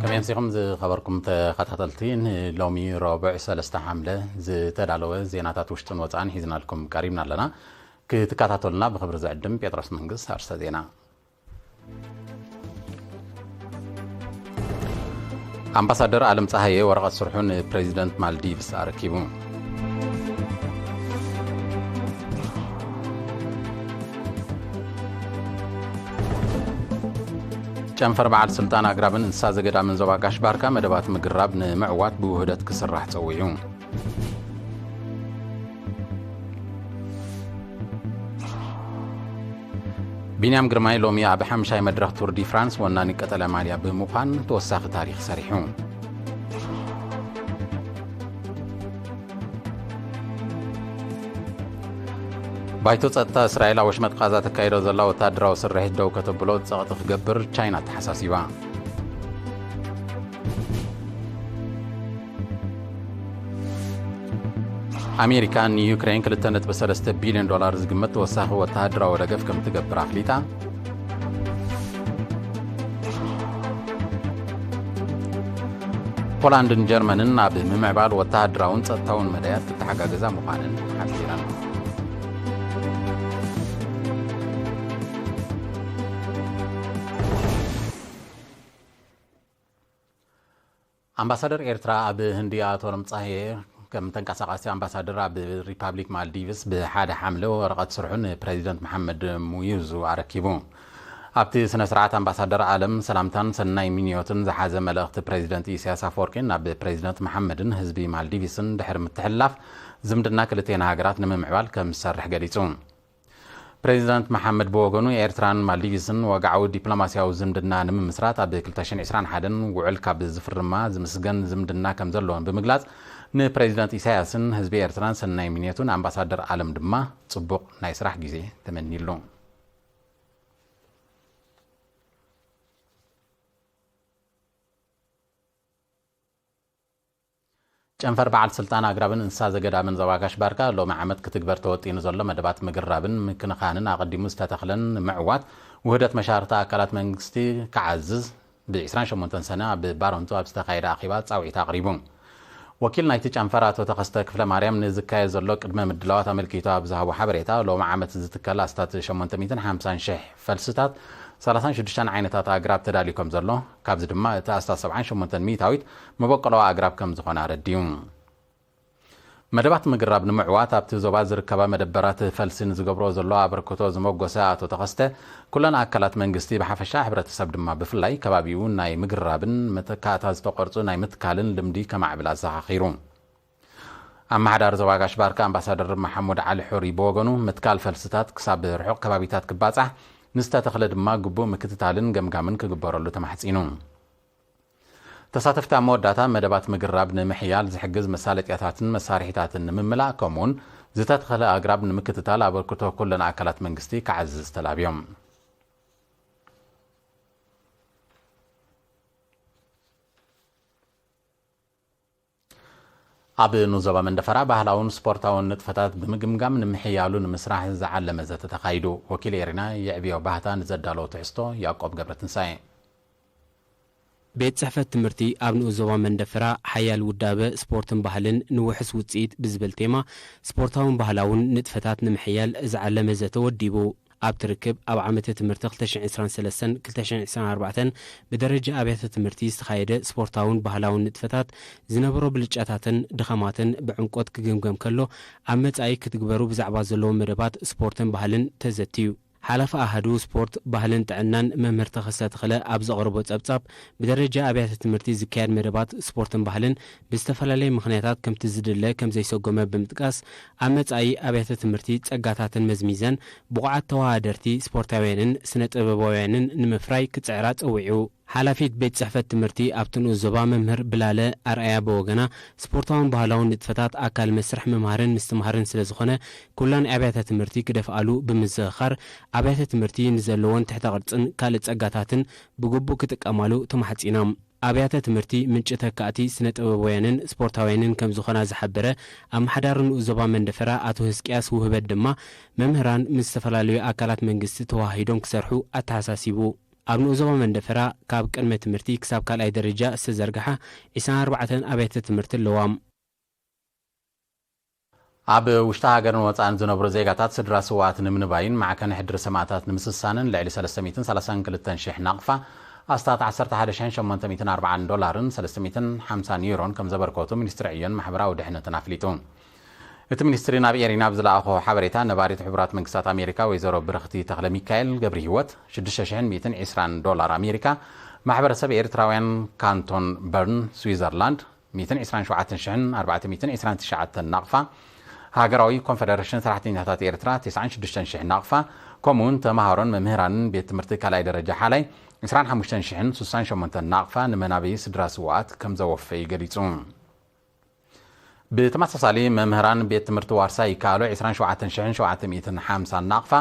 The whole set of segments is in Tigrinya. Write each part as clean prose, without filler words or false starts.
كما يمسيكم زي خبركم تخططلتين لومي رابع سلسة حملة زي تدالوه زيناتات وشتن وطعن حيزنا لكم قريبنا لنا كتكاتاتولنا بخبر زعدم بيطرس منقص هرسة زينا أمباسادر عالم صحية ورقة سرحون بريزيدنت مالديفز أركيبون ጨንፈር በዓል ስልጣን አግራብን እንስሳ ዘገዳምን ዘባጋሽ ባርካ መደባት መግራብ ንመዕዋት ብውህደት ክስራሕ ጸውዩ ቢንያም ግርማይ ሎሚ ኣብ ሓምሻይ መድረኽ ቱር ዲ ፍራንስ ወናኒ ቀጠልያ ማልያ ብምዃን ተወሳኺ ታሪኽ ሰሪሑ بايتو ጸጥታ እስራኤል ወሽመጥ ቃዛ ተካይዶ ዘላ ወታደራዊ ስርሒት ደው ከተብሎ ጸቕጥ ክገብር ቻይና ተሓሳሲባ ኣሜሪካ ንዩክሬን 2.3 ቢልዮን ዶላር ዝግመት ተወሳኺ ወታደራዊ ደገፍ ከም ትገብር ኣፍሊጣ ፖላንድን ጀርመንን ኣብ ምምዕባል ወታደራውን ጸጥታውን መዳያት ክትሓጋገዛ ምዃንን ሓቢረን أمباسادر إيرترا أب هندية أطولم صحيح كم تنقص أمباسادر أب ريبابليك مالديفز بحادة حملة ورقة سرحون بريزيدنت محمد مويوزو أركيبون أبتي سنة سرعة أمباسادر عالم سلامتان سنة مينيوتن زحازة ملغت بريزيدنت إيسياس أفوركين أب بريزيدنت محمد هزبي مالديفزن دحر متحلف زمدنا كلتين هاجرات نممعوال كم سرح قليتون بريزيدنت محمد بوغونو إيرتران مالديفزن وقعوا دبلوماسيا وزمدنا نممسرات أب 2021 وعل كاب زفرما زمسجن زمدنا كم زلون بمجلس ن بريزيدنت إيسياسن هزبي إيرتران سنة مينيتون أمباسادر عالم دما تصبق نايسرح جزء تمني لهم ጨንፈር በዓል ስልጣን አግራብን እንስሳ ዘገዳምን ዘዋጋሽ ባርካ ሎማ ዓመት ክትግበር ተወጢኑ ዘሎ መደባት ምግራብን ምክንኻንን አቀዲሙ ዝተተኽለን ምዕዋት ውህደት መሻርታ አካላት መንግስቲ ከዓዝዝ ብ28 ሰነ ብባሮንቱ ኣብ ዝተኻየደ ኣኺባ ጻውዒት ኣቕሪቡ ወኪል ናይቲ ጨንፈር አቶ ተኸስተ ክፍለ ማርያም ንዝካየ ዘሎ ቅድመ ምድላዋት ኣመልኪቱ ኣብ ዝሃቡ ሓበሬታ ሎማ ዓመት ዝትከል ኣስታት 850,000 ፈልስታት 36 ዓይነታት ኣግራብ ተዳልዩኩም ዘሎ ካብዚ ድማ እቲ ኣስታት 78 ሚታዊት መበቀለዋ ኣግራብ ከም ዝኾነ ረዲዩ መደባት ምግራብ ንምዕዋት ኣብቲ ዞባ ዝርከባ መደበራት ፈልሲን ዝገብሮ ዘሎ ኣበርክቶ ዝመጎሰ ኣቶ ተኸስተ ኩለን ኣካላት መንግስቲ ብሓፈሻ ሕብረተሰብ ድማ ብፍላይ ከባቢኡ ናይ ምግራብን መተካእታ ዝተቆርጹ ናይ ምትካልን ልምዲ ከማዕብል ኣዘኻኺሩ ኣማሕዳር ዘዋጋሽ ባርካ ኣምባሳደር መሐሙድ ዓሊ ሑሪ ብወገኑ ምትካል ፈልስታት ክሳብ ርሑቕ ከባቢታት ክባጻሕ ንስተተኽለ ድማ ግቡእ ምክትታልን ገምጋምን ክግበረሉ ተማሕጺኑ ተሳተፍቲ መወዳእታ መደባት ምግራብ ንምሕያል ዝሕግዝ መሳለጥያታትን መሳርሒታትን ንምምላእ ከምኡውን ዝተተኽለ ኣግራብ ንምክትታል ኣበርክቶ ኩለን ኣካላት መንግስቲ ክዓዝዝ ተላብዮም ኣብ ኑዞባ መንደፈራ ባህላውን ስፖርታውን ንጥፈታት ብምግምጋም ንምሕያሉ ንምስራሕ ዝዓለመ ዘተ ተኻይዱ ወኪል ኤሪና የዕብዮ ባህታ ንዘዳለው ትሕዝቶ ያዕቆብ ገብረትንሳኤ ቤት ጽሕፈት ትምህርቲ ኣብ ኑዞባ መንደፈራ ሓያል ውዳበ ስፖርትን ባህልን ንውሕስ ውጽኢት ብዝብል ቴማ ስፖርታውን ባህላውን ንጥፈታት ንምሕያል ዝዓለመ ዘተ ወዲቡ ኣብ ትርክብ ኣብ ዓመተ ትምህርቲ 2023-2024 ብደረጃ ኣብያተ ትምህርቲ ዝተኻየደ ስፖርታውን ባህላውን ንጥፈታት ዝነበሮ ብልጫታትን ድኸማትን ብዕምቆት ክግምገም ከሎ ኣብ መጻኢ ክትግበሩ ብዛዕባ ዘለዎ መደባት ስፖርትን ባህልን ተዘትዩ ሓላፊ ኣሃዱ ስፖርት ባህልን ጥዕናን መምህር ተኸስተ ተኽለ ኣብ ዘቕርቦ ጸብጻብ ብደረጃ ኣብያተ ትምህርቲ ዝካየድ መደባት ስፖርትን ባህልን ብዝተፈላለየ ምኽንያታት ከምቲ ዝድለ ከም ዘይሰጎመ ብምጥቃስ ኣብ መጻኢ ኣብያተ ትምህርቲ ጸጋታትን መዝሚዘን ብቑዓት ተወዳደርቲ ስፖርታውያንን ስነ ጥበባውያንን ንምፍራይ ክጽዕራ ጸዊዑ ሓላፊት ቤት ጽሕፈት ትምህርቲ ኣብቲ ዞባ መምህር ብላለ ኣርኣያ በወገና ስፖርታውን ባህላውን ንጥፈታት ኣካል መስርሕ መምሃርን ምስትምሃርን ስለ ዝኾነ ኩላን ኣብያተ ትምህርቲ ክደፍኣሉ ብምዝኽኻር ኣብያተ ትምህርቲ ንዘለዎን ትሕተ ቅርጽን ካልእ ጸጋታትን ብግቡእ ክጥቀማሉ ተማሕጺኖም ኣብያተ ትምህርቲ ምንጭ ተካእቲ ስነ ጥበባውያንን ስፖርታውያንን ከም ዝኾና ዝሓበረ ኣማሕዳርን ዞባ መንደፈራ ኣቶ ህዝቅያስ ውህበት ድማ መምህራን ምስ ዝተፈላለዩ ኣካላት መንግስቲ ተዋሂዶም ክሰርሑ ኣተሓሳሲቡ ኣብ ንኡዞባ መንደፈራ ካብ ቅድመ ትምህርቲ ክሳብ ካልኣይ ደረጃ ዝተዘርግሐ 24 ኣብያተ ትምህርቲ ኣለዋም ኣብ ውሽጣ ሃገርን ወፃእን ዝነብሩ ዜጋታት ስድራ ስዋዕት ንምንባይን ማዕከን ሕድሪ ሰማዕታት ንምስሳንን ልዕሊ 332,000 ናቕፋ ኣስታት $11,840 350 ዩሮን ከም ዘበርከቱ ሚኒስትሪ ዕዮን ማሕበራዊ ድሕነትን ኣፍሊጡ እቲ ሚኒስትሪ ናብ ኤሪና ብዝለኣኾ ሓበሬታ ነባሪት ሕቡራት መንግስታት ኣሜሪካ ወይዘሮ ብረኽቲ ተኽለ ሚካኤል ገብሪ ህይወት $6,120 ኣሜሪካ ማሕበረሰብ ኤርትራውያን ካንቶን በርን ስዊዘርላንድ $127,429 ናቕፋ ሃገራዊ ኮንፌደሬሽን ሰራሕተኛታት ኤርትራ 96,000 ናቕፋ ከምኡውን ተማሃሮን መምህራንን ቤት ትምህርቲ ካልኣይ ደረጃ ሓላይ 25,068 ናቕፋ ንመናበይ ስድራ ስዋዕት ከም ዘወፈየ ገሊጹ ብተመሳሳሊ መምህራን ቤት ትምህርቲ ዋርሳ ይካሎ 27,750 ናቕፋ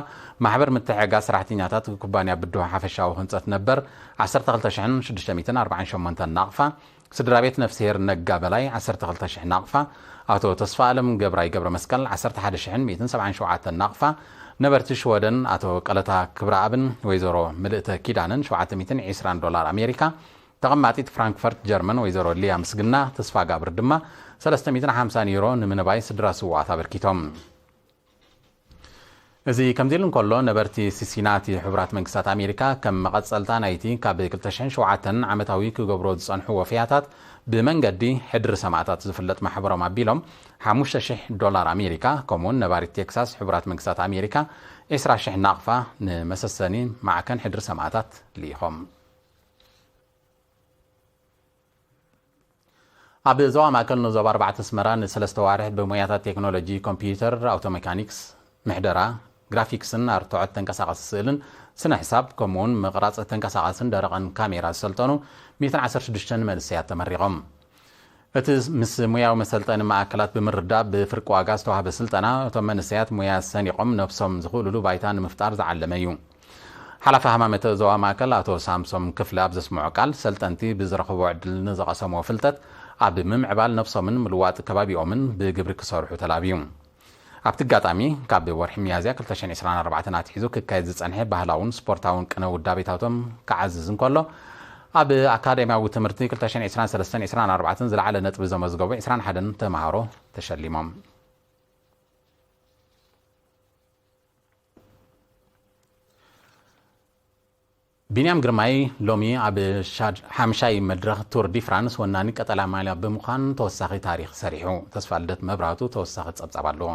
ማሕበር ምትሕግጋዝ ሰራሕተኛታት ኩባንያ ብድሆ ሓፈሻዊ ህንፀት ነበር 12,648 ናቕፋ ስድራ ቤት ነፍስሄር ነጋ በላይ 12,000 ናቕፋ ኣቶ ተስፋ ኣለም ገብራይ ገብረ መስቀል 11,177 ናቕፋ ነበርቲ ሽወደን ኣቶ ቀለታ ክብረአብን ወይዘሮ ምልእተ ኪዳንን $720 ኣሜሪካ ተቐማጢት ፍራንክፈርት ጀርመን ወይዘሮ ሊያ ምስግና ተስፋ ጋብር ድማ 350 ዩሮ ንምንባይ ስድራ ስዋዕት ኣበርኪቶም እዚ ከምዚል እንከሎ ነበርቲ ሲሲናቲ ሕቡራት መንግስታት ኣሜሪካ ከም መቐፀልታ ናይቲ ካብ 2007 ዓመታዊ ክገብሮ ዝጸንሑ ወፍያታት ብመንገዲ ሕድሪ ሰማዕታት ዝፍለጥ ማሕበሮም ኣቢሎም $5,000 ኣሜሪካ ከምኡውን ነባሪት ቴክሳስ ሕቡራት መንግስታት ኣሜሪካ 20,000 ናቕፋ ንመሰሰኒ ማዕከን ሕድሪ ሰማዕታት ልኢኾም ኣብ ዞባ ማእከል ዞባ 4 ኣስመራ ን3 ዋርሕ ብሞያታት ቴክኖሎጂ ኮምፒዩተር ኣውቶሜካኒክስ ምሕደራ ግራፊክስን ኣርትዖት ተንቀሳቐሲ ስእልን ስነ ሕሳብ ከምኡውን ምቕራጽ ተንቀሳቐስን ደረቕን ካሜራ ዝሰልጠኑ 116 መንእሰያት ተመሪቖም እቲ ምስ ሙያዊ መሰልጠኒ ማእከላት ብምርዳእ ብፍርቂ ዋጋ ዝተዋህበ ስልጠና እቶም መንእሰያት ሙያ ሰኒቖም ነፍሶም ዝኽእልሉ ባይታ ንምፍጣር ዝዓለመ እዩ ሓላፊ ሃማመተ ዞባ ማእከል ኣቶ ሳምሶም ክፍለ ኣብ ዘስምዑ ቃል ሰልጠንቲ ብዝረኽቦ ዕድል ንዝቐሰምዎ ፍልጠት ኣብ ምምዕባል ነፍሶምን ምልዋጥ ከባቢኦምን ብግብሪ ክሰርሑ ተላብዩ ኣብቲ ኣጋጣሚ ካብ ወርሒ ሚያዝያ 2024 ኣትሒዙ ክካየድ ዝጸንሐ ባህላውን ስፖርታውን ቅነ ውዳቤታቶም ክዓዝዝ እንከሎ ኣብ ኣካዴምያዊ ትምህርቲ 2023-24 ዝለዓለ ነጥቢ ዘመዝገቡ 21 ተማሃሮ ተሸሊሞም ቢንያም ግርማይ ሎሚ ኣብ ሓምሻይ መድረኽ ቱር ዲ ፍራንስ ወናኒ ቀጠልያ ማልያ ብምዃን ተወሳኺ ታሪክ ሰሪሑ ተስፋ ልደት መብራህቱ ተወሳኺ ጸብጻብ ኣለዎ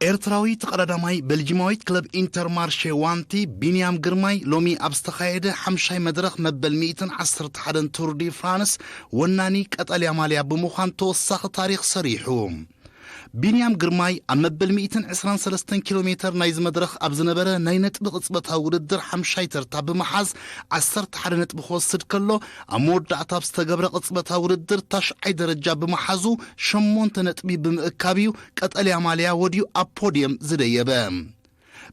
ኤርትራዊ ተቀዳዳማይ ቤልጂማዊት ክለብ ኢንተርማርሼ ዋንቲ ቢንያም ግርማይ ሎሚ ኣብ ዝተኻየደ ሓምሻይ መድረኽ መበል 111 ቱር ዲ ፍራንስ ወናኒ ቀጠልያ ማልያ ብምዃን ተወሳኺ ታሪክ ሰሪሑ ቢንያም ግርማይ ኣብ መበል 123 ኪሎ ሜትር ናይ ዝመድረኽ ኣብ ዝነበረ ናይ ነጥቢ ቅጽበታዊ ውድድር ሓምሻይ ተርታ ብምሓዝ 11 ነጥቢ ክወስድ ከሎ ኣብ መወዳእታ ኣብ ዝተገብረ ቅጽበታዊ ውድድር ታሽዓይ ደረጃ ብምሓዙ 8 ነጥቢ ብምእካብ እዩ ቀጠልያ ማልያ ወዲዩ ኣብ ፖድየም ዝደየበ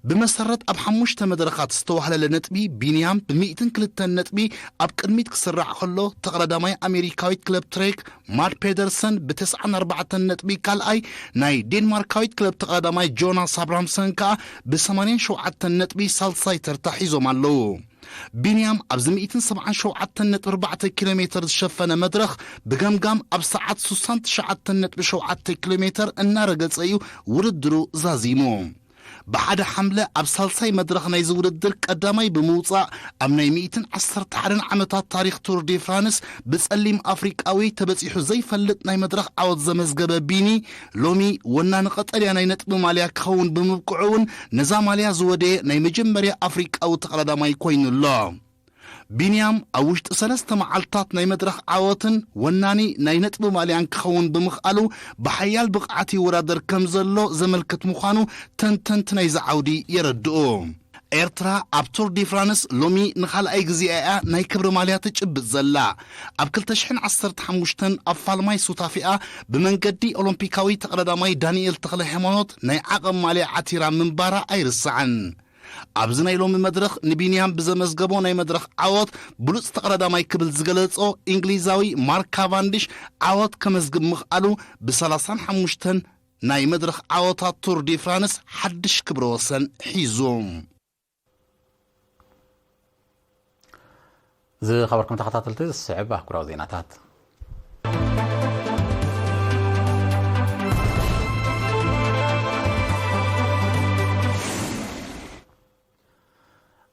بمسرت أب حموش تمدرخات استوحل لنتبي بينيام ب102 نتبي أب قدميت كسرع خلو تقردامي أمريكاويت كلب تريك مارك بيدرسون ب94 نتبي كالاي ناي دنماركاويت كلب تقردامي جوناس أبرامسون كا ب87 نتبي سالساي ترتاحيزو مالو بينيام أب 174 كيلومتر شفنا مدرخ بجمجم أب ساعات 69 كيلومتر النارجل سيو وردرو زازيمو بعد حملة أبسالساي مدرخ نيزور الدرك قدامي بموضع أمني 111 عمتات تاريخ تور دي فرانس بسأليم أفريقاوي تبسيحو زي فلت ناي مدرخ عوض زمزقب بيني لومي ونا نقط أليا ناي نتبو ماليا كخون بمبقعون نظام ماليا زودي ناي مجمريا أفريقاو تقردامي كوين الله بينيام أوشت سلسة معالطات ناي مدرخ عواتن وناني ناي نتبو ماليان كخون بمخالو بحيال بقعتي ورادر كمزلو زملكت مخانو تنتنت ناي زعودي يردو إيرترا أب تور دي فرانس لومي نخال أي جزيئة ناي كبر ماليات تجب زلا أب كل تشحن 15 أفال ماي سوتافئة بمنقدي أولمبيكاوي تقرداماي دانييل تخلي حمانوت ناي عقم مالي عتيرا من بارا أيرسعن أبزنا يلوم مدرخ نبينيام بزمزقبو ناي مدرخ عوض بلوز تقرداماي كبل زغلصو إنجليزاوي مارك كافانديش عوض كمزقب مخالو ب35 ناي مدرخ عوضات تور دي فرانس حدش كبروسن حيزوم زي خبركم تخطاطلتي الصعب أحكراو زيناتات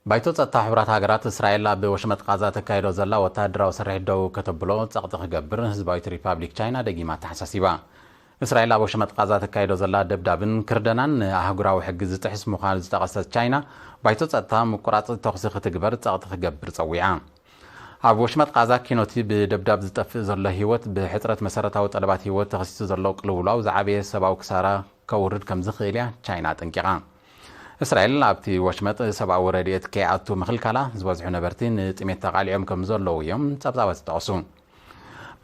بايتو ጸጥታ ሕብራት ሃገራት እስራኤል ኣብ ወሽመጥ ጋዛ ተካይዶ ዘላ ወታደራዊ ስርሒት ደው ከተብሎ ጸቕጢ ክገብር ህዝባዊት ሪፓብሊክ ቻይና ደጊማ ተሓሳሲባ እስራኤል ኣብ ወሽመጥ ጋዛ ተካይዶ ዘላ ደብዳብን ክርደናን ኣህጉራዊ ሕጊ ዝጥሕስ ምዃኑ ዝጠቐሰት ቻይና ባይቶ ጸጥታ ምቁራጽ ተኽሲ ክትግበር ጸቕጢ ክገብር ጸዊዓ ኣብ ወሽመጥ ጋዛ ኪኖቲ ብደብዳብ ዝጠፍእ ዘሎ ህይወት ብሕፅረት መሰረታዊ ጠለባት ህይወት ተኸሲቱ ዘሎ ቅልውላው ዝዓበየ ሰብኣዊ ክሳራ ከውርድ ከም ዝኽእል እያ ቻይና ጠንቂቓ እስራኤል ኣብቲ ወሽመጥ ሰብኣዊ ረድኤት ከይኣቱ ምኽልካላ ዝበዝሑ ነበርቲ ንጥሜት ተቓሊዖም ከም ዘለዉ እዮም ጸብጻባት ዝጠቕሱ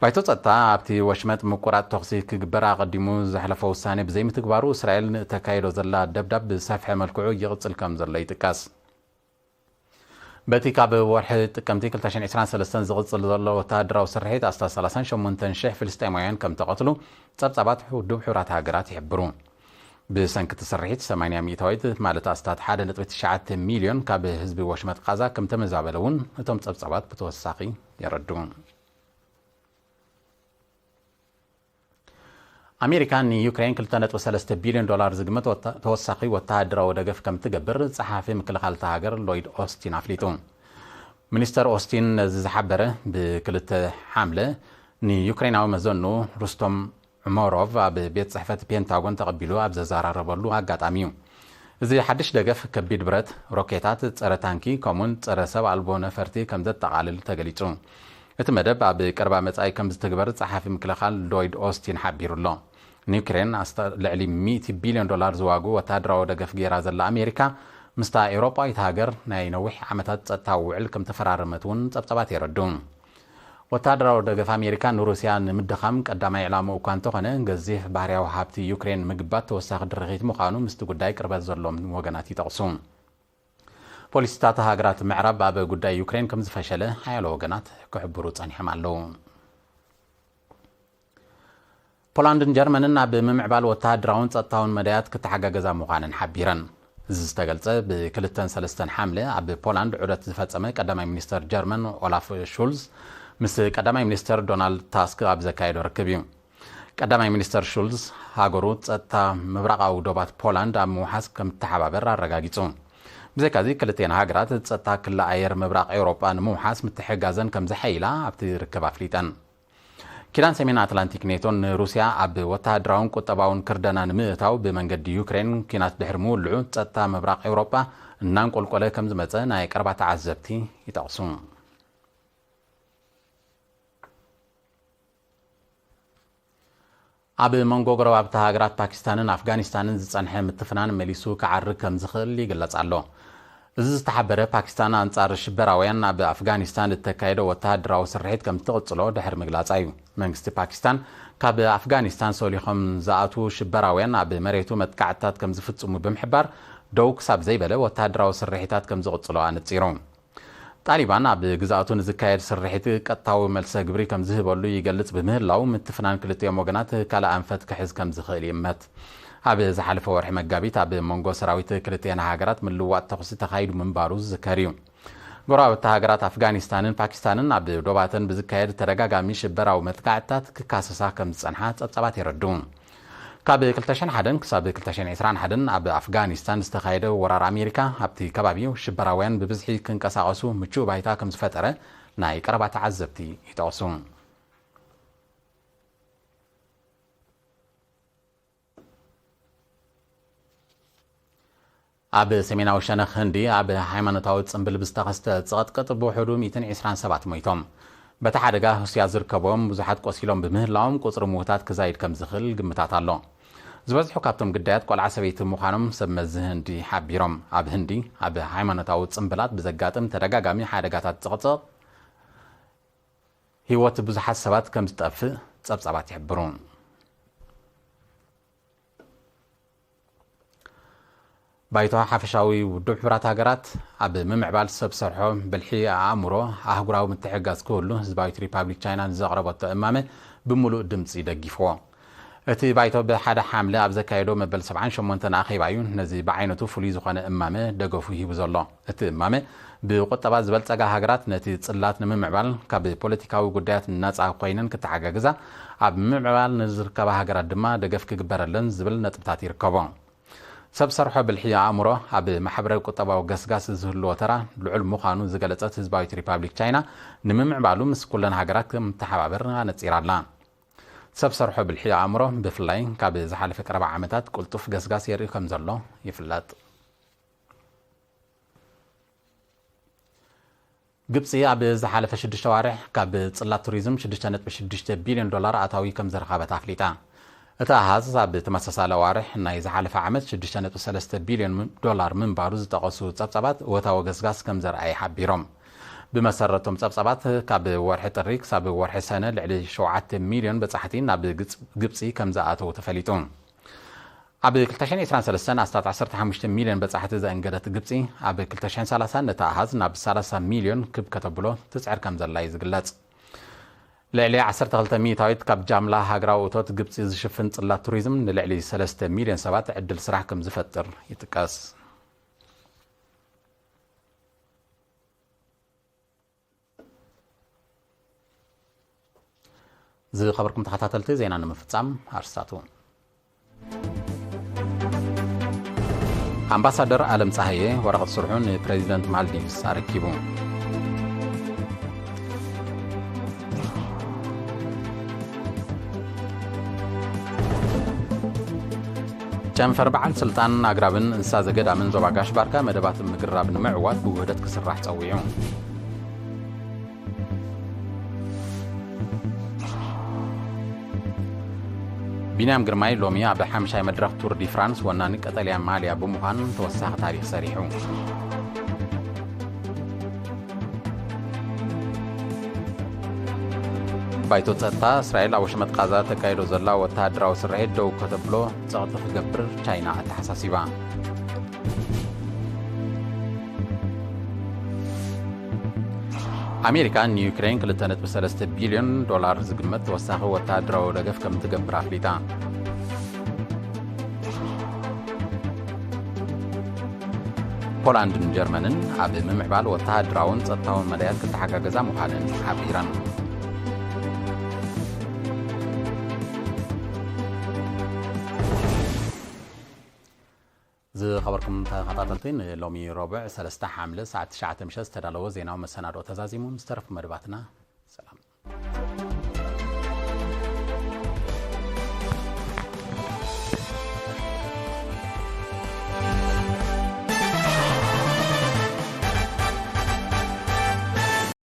ባይቶ ጸጥታ ኣብቲ ወሽመጥ ምቁራጽ ተኽሲ ክግበር ኣቐዲሙ ዘሕለፈ ውሳነ ብዘይምትግባሩ እስራኤል ተካይዶ ዘላ ደብዳብ ብሰፍሐ መልክዑ ይቕጽል ከም ዘሎ ይጥቀስ በቲ ካብ ወርሒ ጥቅምቲ 2023 ዝቕጽል ዘሎ ወታደራዊ ስርሒት ኣስታ 38,000 ፍልስጤማውያን ከም ተቐትሉ ጸብጻባት ውድብ ሕብራት ሃገራት ይሕብሩ ብሰንኪ ተስርሒት 80 ሚእታዊት ማለት ኣስታት 1.9 ሚልዮን ካብ ህዝቢ ወሽመጥ ጋዛ ከም ተመዛበለ እውን እቶም ጸብጻባት ብተወሳኺ የረድኡ ኣሜሪካ ንዩክሬን 2.3 ቢልዮን ዶላር ዝግመት ተወሳኺ ወታደራዊ ደገፍ ከም ትገብር ጸሓፊ ምክልኻል ሃገር ሎይድ ኦስቲን ኣፍሊጡ ሚኒስተር ኦስቲን ነዚ ዝሓበረ ብክልተ ሓምለ ንዩክሬናዊ መዘኑ ሩስቶም ዑመሮቭ ኣብ ቤት ጽሕፈት ፔንታጎን ተቐቢሉ ኣብ ዘዘራረበሉ ኣጋጣሚ እዩ እዚ ሓድሽ ደገፍ ከቢድ ብረት ሮኬታት ጸረ ታንኪ ከምኡን ጸረ ሰብ ኣልቦ ነፈርቲ ከም ዘጠቓልል ተገሊጹ እቲ መደብ ኣብ ቀረባ መጻኢ ከም ዝትግበር ጸሓፊ ምክልኻል ሎይድ ኦስቲን ሓቢሩሎ ንዩክሬን ልዕሊ 100 ቢልዮን ዶላር ዝዋጉ ወታደራዊ ደገፍ ገይራ ዘላ ኣሜሪካ ምስታ ኤውሮጳዊት ሃገር ናይ ነዊሕ ዓመታት ጸጥታዊ ውዕል ከም ተፈራረመት እውን ጸብጻባት የረዱ ወታደራዊ ደገፍ ኣሜሪካ ንሩስያ ንምድኻም ቀዳማይ ዕላምኡ እኳ እንተኾነ ገዚፍ ባህርያዊ ሃብቲ ዩክሬን ምግባት ተወሳኺ ድርኺት ምዃኑ ምስቲ ጉዳይ ቅርበት ዘሎም ወገናት ይጠቕሱ ፖሊስታት ሃገራት ምዕራብ ኣብ ጉዳይ ዩክሬን ከም ዝፈሸለ ሓያሎ ወገናት ክሕብሩ ጸኒሖም ኣለዉ ፖላንድን ጀርመንን ኣብ ምምዕባል ወታደራውን ጸጥታውን መዳያት ክትሓጋገዛ ምዃነን ሓቢረን እዚ ዝተገልጸ ብክልተን ሰለስተን ሓምለ ኣብ ፖላንድ ዑደት ዝፈጸመ ቀዳማይ ሚኒስተር ጀርመን ኦላፍ ሹልዝ ምስ ቀዳማይ ሚኒስተር ዶናልድ ታስክ ኣብ ዘካየዶ ርክብ እዩ ቀዳማይ ሚኒስተር ሹልዝ ሃገሩ ጸጥታ ምብራቃዊ ዶባት ፖላንድ ኣብ ምውሓስ ከም እተሓባበር ኣረጋጊጹ ብዘይካዚ ክልቴን ሃገራት ጸጥታ ክላ ኣየር ምብራቅ ኤውሮጳ ንምውሓስ ምትሕጋዘን ከም ዝሓይላ ኣብቲ ርክብ ኣፍሊጠን ኪዳን ሰሜን ኣትላንቲክ ኔቶን ሩስያ ኣብ ወታደራውን ቁጠባውን ክርደና ንምእታው ብመንገዲ ዩክሬን ኪናት ድሕሪ ምውልዑ ጸጥታ ምብራቅ ኤውሮጳ እናንቆልቆለ ከም ዝመፀ ናይ ቀረባ ተዓዘብቲ ይጠቕሱ ኣብ መንጎ ጎረባብቲ ሃገራት ፓኪስታንን ኣፍጋኒስታንን ዝጸንሐ ምትፍናን መሊሱ ክዓርግ ከም ዝኽእል ይግለጽ ኣሎ እዚ ዝተሓበረ ፓኪስታን ኣንጻር ሽበራውያን ኣብ ኣፍጋኒስታን እተካየደ ወታደራዊ ስርሒት ከም ትቕጽሎ ድሕሪ ምግላጻ እዩ መንግስቲ ፓኪስታን ካብ ኣፍጋኒስታን ሰሊኾም ዝኣቱ ሽበራውያን ኣብ መሬቱ መጥቃዕትታት ከም ዝፍጽሙ ብምሕባር ደው ክሳብ ዘይበለ ወታደራዊ ስርሒታት ከም ዝቕጽሎ ኣነጺሩ ጣሊባን ኣብ ግዛኣቱ ንዝካየድ ስርሒት ቀጥታዊ መልሰ ግብሪ ከም ዝህበሉ ይገልጽ ብምህላው ምትፍናን ክልቲኦም ወገናት ካልእ ኣንፈት ክሕዝ ከም ዝኽእል ይእመት ኣብ ዝሓለፈ ወርሒ መጋቢት ኣብ መንጎ ሰራዊት ክልቲአን ሃገራት ምልዋጥ ተኹሲ ተኻይዱ ምንባሩ ዝዝከር እዩ ጎረባብቲ ሃገራት ኣፍጋኒስታንን ፓኪስታንን ኣብ ዶባተን ብዝካየድ ተደጋጋሚ ሽበራዊ መጥቃዕትታት ክካሰሳ ከም ዝጸንሓ ጸብጻባት የረዱ ካብ 2001 ክሳብ 2021 ኣብ ኣፍጋኒስታን ዝተኻየደ ወራር ኣሜሪካ ኣብቲ ከባቢ ሽበራውያን ብብዝሒ ክንቀሳቐሱ ምቹእ ባይታ ከም ዝፈጠረ ናይ ቀረባ ተዓዘብቲ ይጠቕሱ ኣብ ሰሜናዊ ሸነኽ ህንዲ ኣብ ሃይማኖታዊ ጽምብል ብዝተኸስተ ጸቕጥቅጥ ብውሕዱ 127 ሞይቶም በቲ ሓደጋ ሩስያ ዝርከቦም ብዙሓት ቆሲሎም ብምህላዎም ቁፅሪ ምዉታት ክዛይድ ከም ዝኽእል ግምታት ኣሎ ዝበዝሑ ካብቶም ግዳያት ቆልዓ ሰበይቲ ምዃኖም ሰብ መዚ ህንዲ ሓቢሮም ኣብ ህንዲ ኣብ ሃይማኖታዊ ጽምብላት ብዘጋጥም ተደጋጋሚ ሓደጋታት ጸቕጥቅ ህይወት ብዙሓት ሰባት ከም ዝጠፍእ ጸብጻባት ይሕብሩ ባይቶ ሓፈሻዊ ውድብ ሕብራት ሃገራት ኣብ ምምዕባል ሰብ ሰርሖ ብልሒ ኣእምሮ ኣህጉራዊ ምትሕግጋዝ ክህሉ ህዝባዊት ሪፓብሊክ ቻይና ንዘቕረበቶ እማመ ብምሉእ ድምፂ ደግፍዎ እቲ ባይቶ ብሓደ ሓምለ ኣብ ዘካየዶ መበል 78 ኣኼባ እዩ ነዚ ብዓይነቱ ፍሉይ ዝኾነ እማመ ደገፉ ሂቡ ዘሎ እቲ እማመ ብቁጠባ ዝበልጸጋ ሃገራት ነቲ ጽላት ንምምዕባል ካብ ፖለቲካዊ ጉዳያት ነጻ ኮይነን ክትሓጋግዛ ኣብ ምምዕባል ንዝርከባ ሃገራት ድማ ደገፍ ክግበረለን ዝብል ነጥብታት ይርከቦ ሰብ ሰርሖ ብልሒ ኣእምሮ ኣብ ማሕበራዊ ቁጠባዊ ገስጋስ ዝህልዎ ተራ ልዑል ምዃኑ ዝገለጸት ህዝባዊት ሪፓብሊክ ቻይና ንምምዕባሉ ምስ ኩለን ሃገራት ከምተሓባበር ኣነጺራላ ሰብ ሰርሖ ብልሒ ኣእምሮ ብፍላይ ካብ ዝሓለፈ ቀረባ ዓመታት ቁልጡፍ ገስጋስ የርኢ ከም ዘሎ ይፍለጥ ግብፂ ኣብ ዝሓለፈ 6 ዋርሕ ካብ ጽላት ቱሪዝም 6.6 ቢልዮን ዶላር ኣታዊ ከም ዝረኸበት ኣፍሊጣ እቲ ኣሃዝ ኣብ ተመሳሳሊ ዋርሕ ናይ ዝሓለፈ ዓመት 6.3 ቢልዮን ዶላር ምንባሩ ዝጠቐሱ ጸብጻባት ወታዊ ገስጋስ ከም ዘርአየ ሓቢሮም ብመሰረቶም ጸብጻባት ካብ ወርሒ ጥሪ ክሳብ ወርሒ ሰነ ልዕሊ 7 ሚልዮን በጻሕቲ ናብ ግብፂ ከም ዝኣተው ተፈሊጡ ኣብ 2023 ኣስታት 15 ሚልዮን በጻሕቲ ዘእንገደት ግብፂ ኣብ 2030 ነቲ ኣሃዝ ናብ 30 ሚልዮን ክብ ከተብሎ ትጽዕር ከም ዘላ እዩ ዝግለጽ ልዕሊ 12 ሚእታዊት ካብ ጃምላ ሃገራዊ እቶት ግብፂ ዝሽፍን ጽላት ቱሪዝም ንልዕሊ 3 ሚልዮን ሰባት ዕድል ስራሕ ከም ዝፈጥር ይጥቀስ ዝኸበርኩም ተኸታተልቲ ዜና ንምፍጻም ኣርስታቱ ኣምባሳደር ዓለም ፀሃየ ወረቐት ስርሑ ንፕሬዚደንት ማልዲቭስ ኣረኪቡ ጨንፈር በዓል ስልጣን ኣግራብን እንስሳ ዘገዳምን ዞባ ጋሽ ባርካ መደባት ምግራብ ንምዕዋት ብውህደት ክስራሕ ፀዊዑ ቢንያም ግርማይ ሎሚ ኣብ ሓምሻይ መድረኽ ቱር ዲ ፍራንስ ወናኒ ቀጠልያ ማልያ ብምዃን ተወሳኺ ታሪክ ሰሪሑ ባይቶ ጸጥታ እስራኤል ኣብ ወሽመጥ ቃዛ ተካይዶ ዘላ ወተሃደራዊ ስርሒት ደው ከተብሎ ጸቕጢ ክገብር ቻይና ኣተሓሳሲባ ኣሜሪካ ንዩክሬን 2.3 ቢልዮን ዶላር ዝግመት ተወሳኺ ወተሃደራዊ ደገፍ ከም ትገብር ኣፍሊጣ ፖላንድን ጀርመንን ኣብ ምምዕባል ወተሃደራውን ጸጥታውን መድያት ክትሓጋገዛ ምዃነን ሓቢረን ዝኸበርኩም ተኸታተልቲ ሎሚ ረቡዕ 3 ሓምለ ሰዓት 9 ምሸት ዝተዳለወ ዜናዊ መሰናዶ ተዛዚሙ ዝተረፉ መደባትና ሰላም